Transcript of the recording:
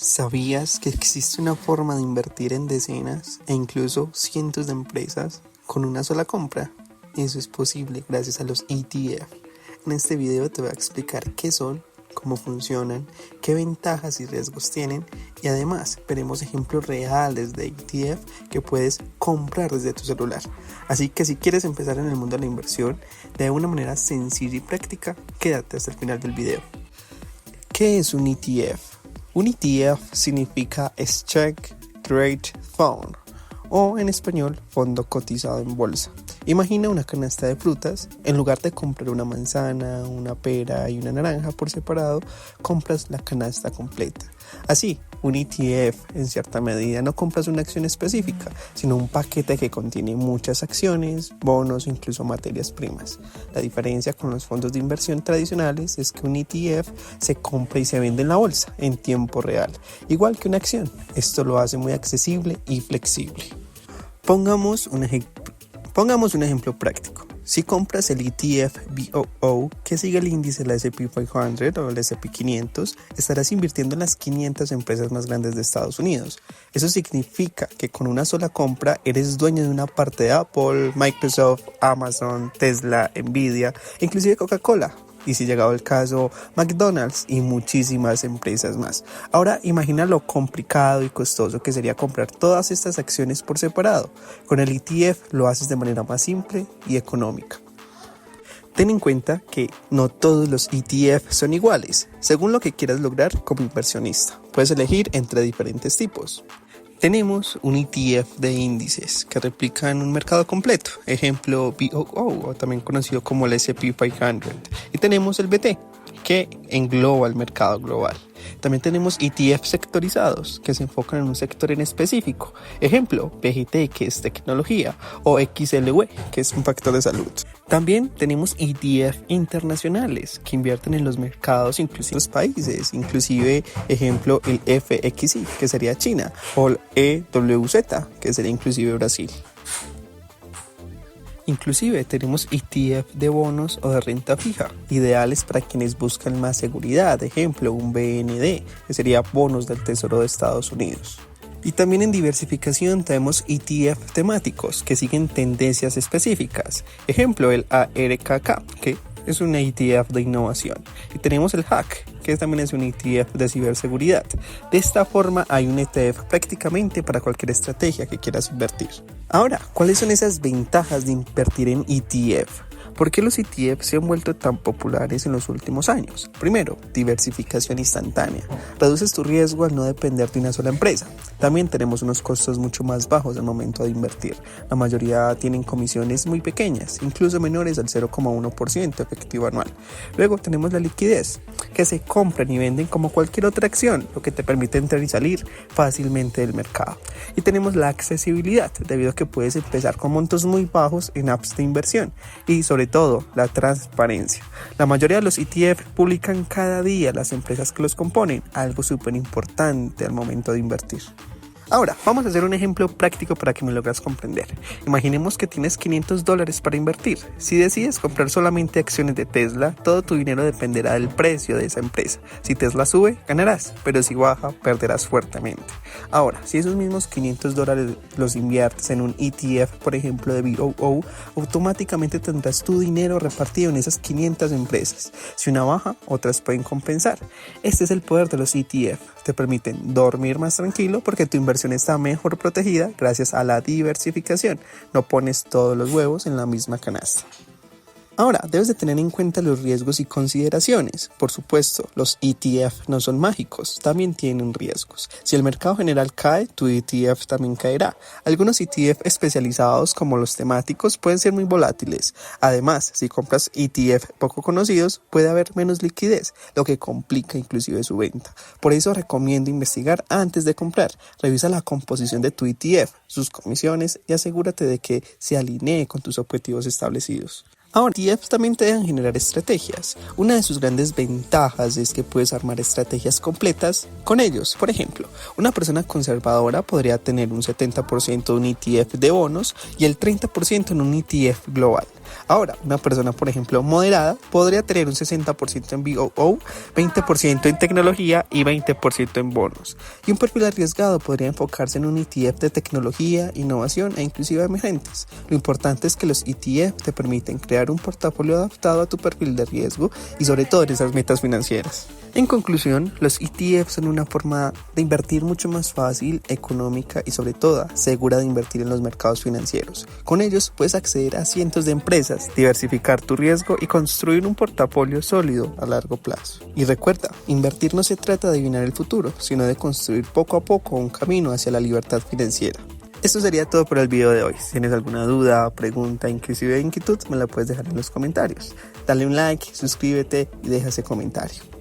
¿Sabías que existe una forma de invertir en decenas e incluso cientos de empresas con una sola compra? Eso es posible gracias a los ETF. En este video te voy a explicar qué son, cómo funcionan, qué ventajas y riesgos tienen y además veremos ejemplos reales de ETF que puedes comprar desde tu celular. Así que si quieres empezar en el mundo de la inversión de una manera sencilla y práctica, quédate hasta el final del video. ¿Qué es un ETF? Un ETF significa Exchange Traded Fund o en español fondo cotizado en bolsa. Imagina una canasta de frutas. En lugar de comprar una manzana, una pera y una naranja por separado, compras la canasta completa. Así, un ETF en cierta medida no compras una acción específica, sino un paquete que contiene muchas acciones, bonos o incluso materias primas. La diferencia con los fondos de inversión tradicionales es que un ETF se compra y se vende en la bolsa en tiempo real, igual que una acción. Esto lo hace muy accesible y flexible. Pongamos un ejemplo práctico. Si compras el ETF BOO, que sigue el índice de la S&P 500 o el S&P 500, estarás invirtiendo en las 500 empresas más grandes de Estados Unidos. Eso significa que con una sola compra eres dueño de una parte de Apple, Microsoft, Amazon, Tesla, Nvidia, inclusive Coca-Cola. Y si llegado el caso, McDonald's y muchísimas empresas más. Ahora imagina lo complicado y costoso que sería comprar todas estas acciones por separado. Con el ETF lo haces de manera más simple y económica. Ten en cuenta que no todos los ETF son iguales, según lo que quieras lograr como inversionista. Puedes elegir entre diferentes tipos. Tenemos un ETF de índices que replican un mercado completo, ejemplo BOO o también conocido como el S&P 500. Y tenemos el BT, que engloba el mercado global. También tenemos ETF sectorizados que se enfocan en un sector en específico, ejemplo PGT, que es tecnología, o XLW, que es un factor de salud. También tenemos ETF internacionales que invierten en los mercados inclusive en los países, inclusive ejemplo el FXI, que sería China, o el EWZ, que sería inclusive Brasil. Inclusive tenemos ETF de bonos o de renta fija, ideales para quienes buscan más seguridad, ejemplo un BND, que sería bonos del Tesoro de Estados Unidos. Y también en diversificación tenemos ETF temáticos que siguen tendencias específicas, ejemplo el ARKK, que es un ETF de innovación, y tenemos el HACK, que también es un ETF de ciberseguridad. De esta forma hay un ETF prácticamente para cualquier estrategia que quieras invertir. Ahora, ¿cuáles son esas ventajas de invertir en ETF? ¿Por qué los ETF se han vuelto tan populares en los últimos años? Primero, diversificación instantánea. Reduces tu riesgo al no depender de una sola empresa. También tenemos unos costos mucho más bajos al momento de invertir. La mayoría tienen comisiones muy pequeñas, incluso menores al 0,1% efectivo anual. Luego tenemos la liquidez, que se compran y venden como cualquier otra acción, lo que te permite entrar y salir fácilmente del mercado. Y tenemos la accesibilidad, debido a que puedes empezar con montos muy bajos en apps de inversión. Y sobre todo, la transparencia. La mayoría de los ETF publican cada día las empresas que los componen, algo súper importante al momento de invertir. Ahora, vamos a hacer un ejemplo práctico para que me logres comprender. Imaginemos que tienes $500 para invertir. Si decides comprar solamente acciones de Tesla, todo tu dinero dependerá del precio de esa empresa. Si Tesla sube, ganarás, pero si baja, perderás fuertemente. Ahora, si esos mismos $500 los inviertes en un ETF, por ejemplo de BOO, automáticamente tendrás tu dinero repartido en esas 500 empresas. Si una baja, otras pueden compensar. Este es el poder de los ETF. Te permiten dormir más tranquilo porque tu inversión está mejor protegida gracias a la diversificación. No pones todos los huevos en la misma canasta. Ahora, debes de tener en cuenta los riesgos y consideraciones. Por supuesto, los ETF no son mágicos, también tienen riesgos. Si el mercado general cae, tu ETF también caerá. Algunos ETF especializados, como los temáticos, pueden ser muy volátiles. Además, si compras ETF poco conocidos, puede haber menos liquidez, lo que complica inclusive su venta. Por eso recomiendo investigar antes de comprar. Revisa la composición de tu ETF, sus comisiones y asegúrate de que se alinee con tus objetivos establecidos. Ahora, ETFs también te dejan generar estrategias. Una de sus grandes ventajas es que puedes armar estrategias completas con ellos. Por ejemplo, una persona conservadora podría tener un 70% de un ETF de bonos y el 30% en un ETF global. Ahora, una persona, por ejemplo, moderada podría tener un 60% en VOO, 20% en tecnología y 20% en bonos. Y un perfil arriesgado podría enfocarse en un ETF de tecnología, innovación e inclusive emergentes. Lo importante es que los ETF te permiten crear un portafolio adaptado a tu perfil de riesgo y sobre todo en esas metas financieras. En conclusión, los ETF son una forma de invertir mucho más fácil, económica y sobre todo segura de invertir en los mercados financieros. Con ellos puedes acceder a cientos de empresas, diversificar tu riesgo y construir un portafolio sólido a largo plazo. Y recuerda, invertir no se trata de adivinar el futuro, sino de construir poco a poco un camino hacia la libertad financiera. Esto sería todo por el video de hoy. Si tienes alguna duda, pregunta, inclusive inquietud, me la puedes dejar en los comentarios. Dale un like, suscríbete y deja ese comentario.